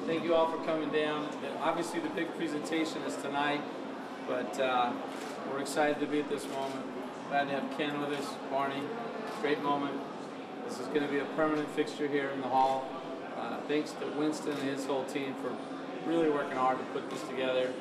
Thank you all for coming down. Obviously the big presentation is tonight, but we're excited to be at this moment. Glad to have Ken with us, Barney. Great moment. This is going to be a permanent fixture here in the hall. Thanks to Winston and his whole team for really working hard to put this together.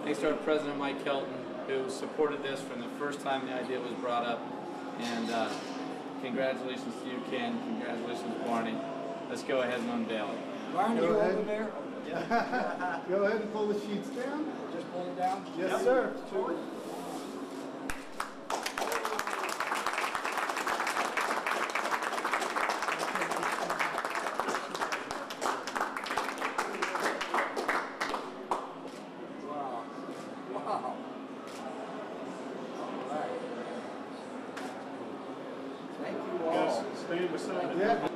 Thanks to our president, Mike Kelton, who supported this from the first time the idea was brought up. And congratulations to you, Ken. Congratulations, Barney. Let's go ahead and unveil it. Barney, you over there? Yeah. Go ahead and pull the sheets down. Just pull it down? Yes, Yep. sir. Stand beside it. Yeah.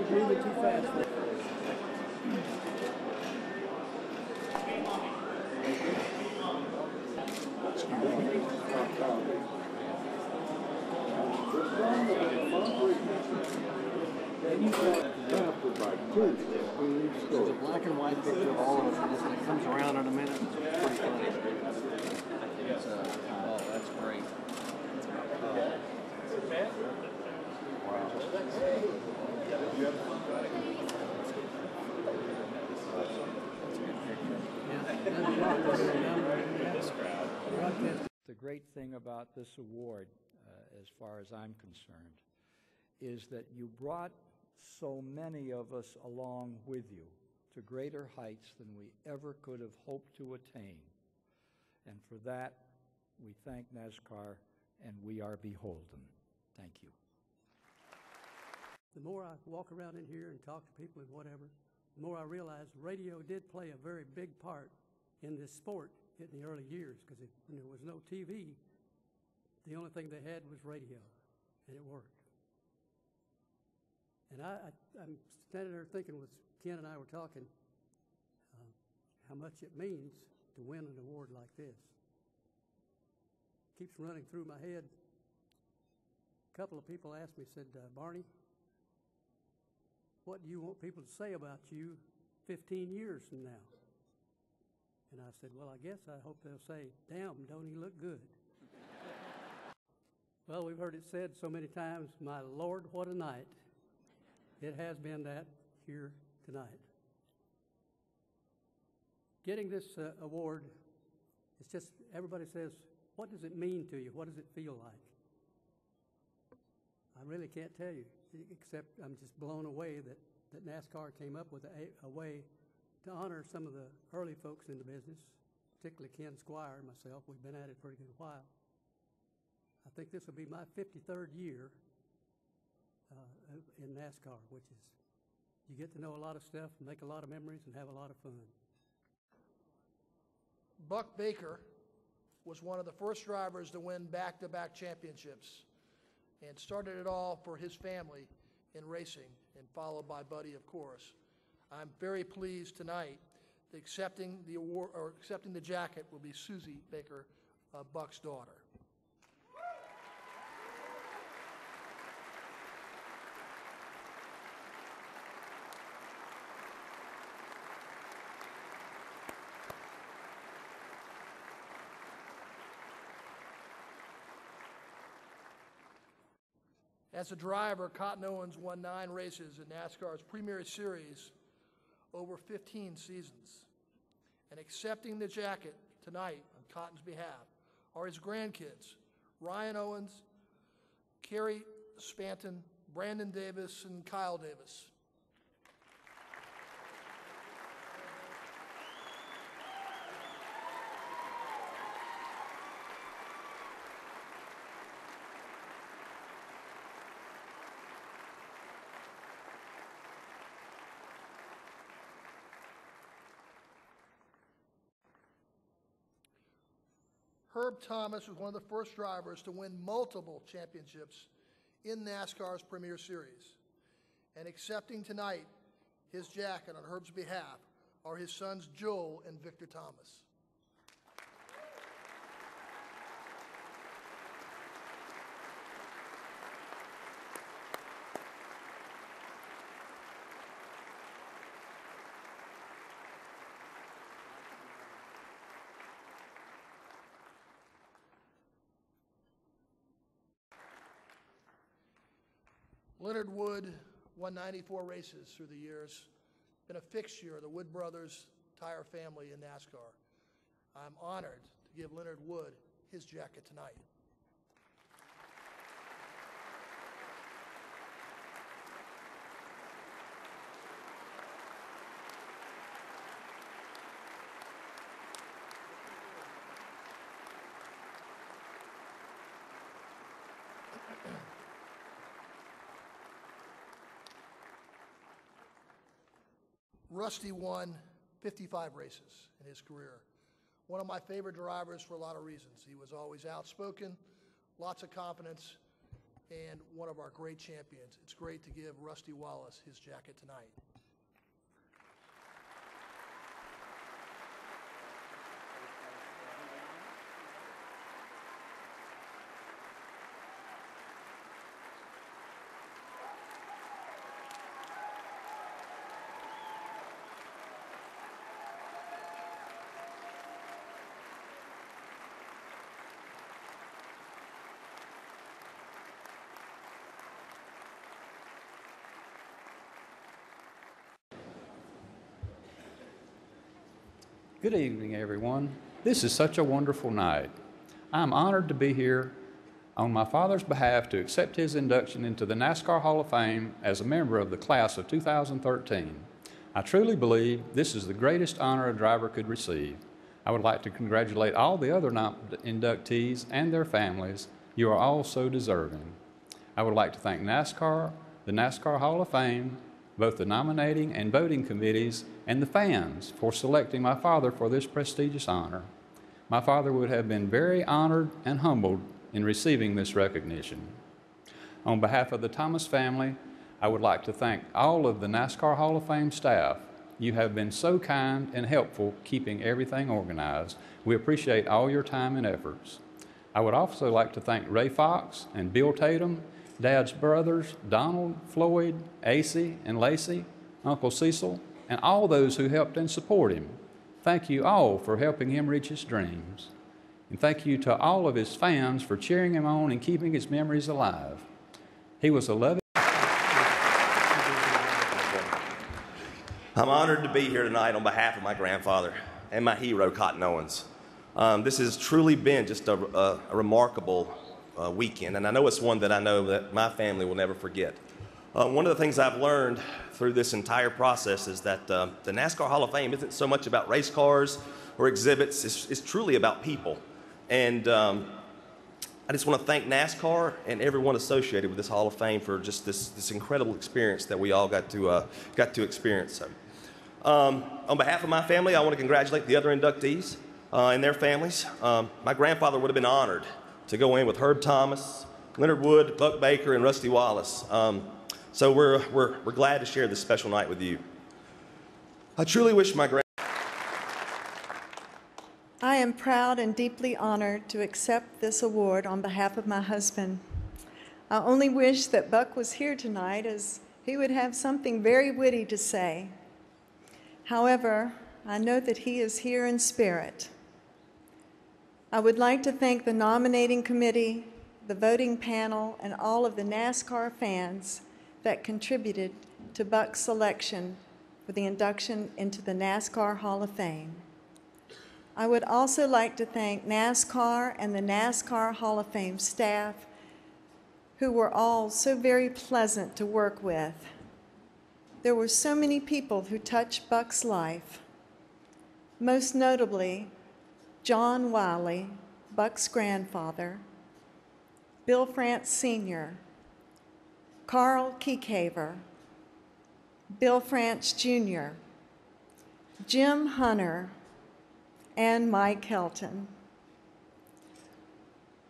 Moving too fast. There's a black and white picture of all of us, and it comes around in a minute. It's pretty funny. Oh, that's great. The great thing about this award, as far as I'm concerned, is that you brought so many of us along with you to greater heights than we ever could have hoped to attain. And for that, we thank NASCAR, and we are beholden. Thank you. The more I walk around in here and talk to people and whatever, the more I realize radio did play a very big part in this sport in the early years, because when there was no TV, the only thing they had was radio, and it worked. And I'm standing there thinking, with Ken and I were talking, how much it means to win an award like this. Keeps running through my head. A couple of people asked me, said, Barney, what do you want people to say about you 15 years from now? And I said, well, I guess I hope they'll say, damn, don't he look good? Well, we've heard it said so many times, my Lord, what a night. It has been that here tonight. Getting this award, it's just, everybody says, what does it mean to you? What does it feel like? I really can't tell you, except I'm just blown away that NASCAR came up with a way to honor some of the early folks in the business, particularly Ken Squire and myself. We've been at it a pretty good while. I think this will be my 53rd year in NASCAR, which is, you get to know a lot of stuff, make a lot of memories, and have a lot of fun. Buck Baker was one of the first drivers to win back-to-back championships and started it all for his family in racing, and followed by Buddy, of course. I'm very pleased tonight that accepting the award, or accepting the jacket, will be Susie Baker, Buck's daughter. As a driver, Cotton Owens won 9 races in NASCAR's Premier Series over 15 seasons. And accepting the jacket tonight on Cotton's behalf are his grandkids, Ryan Owens, Kerry Spanton, Brandon Davis, and Kyle Davis. Herb Thomas was one of the first drivers to win multiple championships in NASCAR's Premier Series. And accepting tonight his jacket on Herb's behalf are his sons Joel and Victor Thomas. Leonard Wood won 94 races through the years, been a fixture of the Wood Brothers tire family in NASCAR. I'm honored to give Leonard Wood his jacket tonight. Rusty won 55 races in his career. One of my favorite drivers for a lot of reasons. He was always outspoken, lots of confidence, and one of our great champions. It's great to give Rusty Wallace his jacket tonight. Good evening, everyone. This is such a wonderful night. I'm honored to be here on my father's behalf to accept his induction into the NASCAR Hall of Fame as a member of the class of 2013. I truly believe this is the greatest honor a driver could receive. I would like to congratulate all the other inductees and their families. You are all so deserving. I would like to thank NASCAR, the NASCAR Hall of Fame, both the nominating and voting committees, and the fans for selecting my father for this prestigious honor. My father would have been very honored and humbled in receiving this recognition. On behalf of the Thomas family, I would like to thank all of the NASCAR Hall of Fame staff. You have been so kind and helpful keeping everything organized. We appreciate all your time and efforts. I would also like to thank Ray Fox and Bill Tatum, Dad's brothers, Donald, Floyd, AC, and Lacey, Uncle Cecil, and all those who helped and support him. Thank you all for helping him reach his dreams. And thank you to all of his fans for cheering him on and keeping his memories alive. He was a loving... I'm honored to be here tonight on behalf of my grandfather and my hero, Cotton Owens. This has truly been just a remarkable weekend, and I know it's one that I know that my family will never forget. One of the things I've learned through this entire process is that the NASCAR Hall of Fame isn't so much about race cars or exhibits. It's truly about people. And I just want to thank NASCAR and everyone associated with this Hall of Fame for just this incredible experience that we all got to experience. So, on behalf of my family, I want to congratulate the other inductees and their families. My grandfather would have been honored to go in with Herb Thomas, Leonard Wood, Buck Baker, and Rusty Wallace. So we're glad to share this special night with you. I truly wish my I am proud and deeply honored to accept this award on behalf of my husband. I only wish that Buck was here tonight, as he would have something very witty to say. However, I know that he is here in spirit. I would like to thank the nominating committee, the voting panel, and all of the NASCAR fans that contributed to Buck's selection for the induction into the NASCAR Hall of Fame. I would also like to thank NASCAR and the NASCAR Hall of Fame staff, who were all so very pleasant to work with. There were so many people who touched Buck's life, most notably John Wiley, Buck's grandfather, Bill France Sr., Carl Kiekhaver, Bill France Jr., Jim Hunter, and Mike Helton.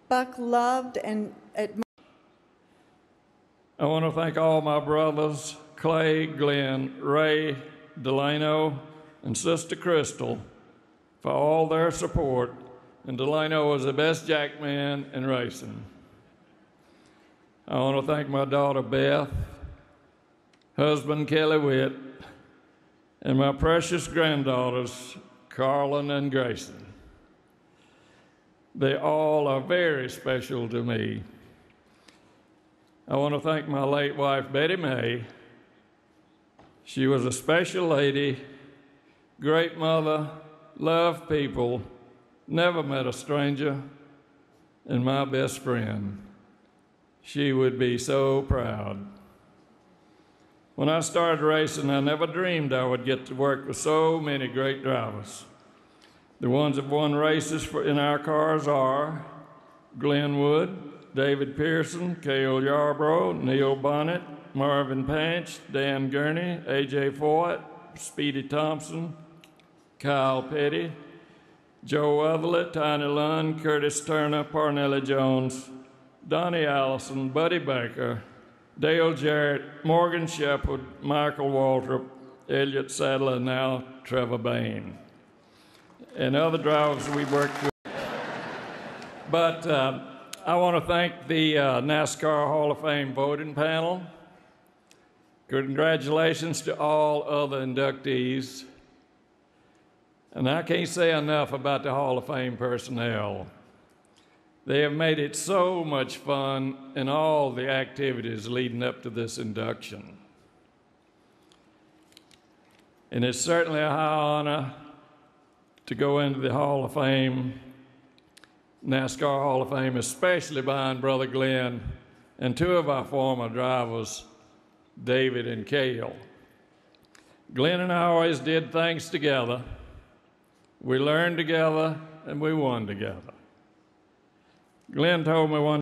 Buck loved and admired. I want to thank all my brothers, Clay, Glenn, Ray, Delano, and Sister Crystal for all their support, and Delano was the best jackman in racing. I want to thank my daughter Beth, husband Kelly Witt, and my precious granddaughters Carlin and Grayson. They all are very special to me. I want to thank my late wife Betty May. She was a special lady, great mother, loved people, never met a stranger, and my best friend. She would be so proud. When I started racing, I never dreamed I would get to work with so many great drivers. The ones that won races in our cars are Glenn Wood, David Pearson, Cale Yarborough, Neil Bonnet, Marvin Panch, Dan Gurney, A.J. Foyt, Speedy Thompson, Kyle Petty, Joe Otherly, Tiny Lund, Curtis Turner, Parnelli Jones, Donnie Allison, Buddy Baker, Dale Jarrett, Morgan Shepard, Michael Waltrip, Elliott Sadler, and now Trevor Bain, and other drivers we worked with. But I want to thank the NASCAR Hall of Fame voting panel. Congratulations to all other inductees. And I can't say enough about the Hall of Fame personnel. They have made it so much fun in all the activities leading up to this induction. And it's certainly a high honor to go into the Hall of Fame, NASCAR Hall of Fame, especially behind Brother Glenn and two of our former drivers, David and Cale. Glenn and I always did things together. We learned together and we won together. Glenn told me one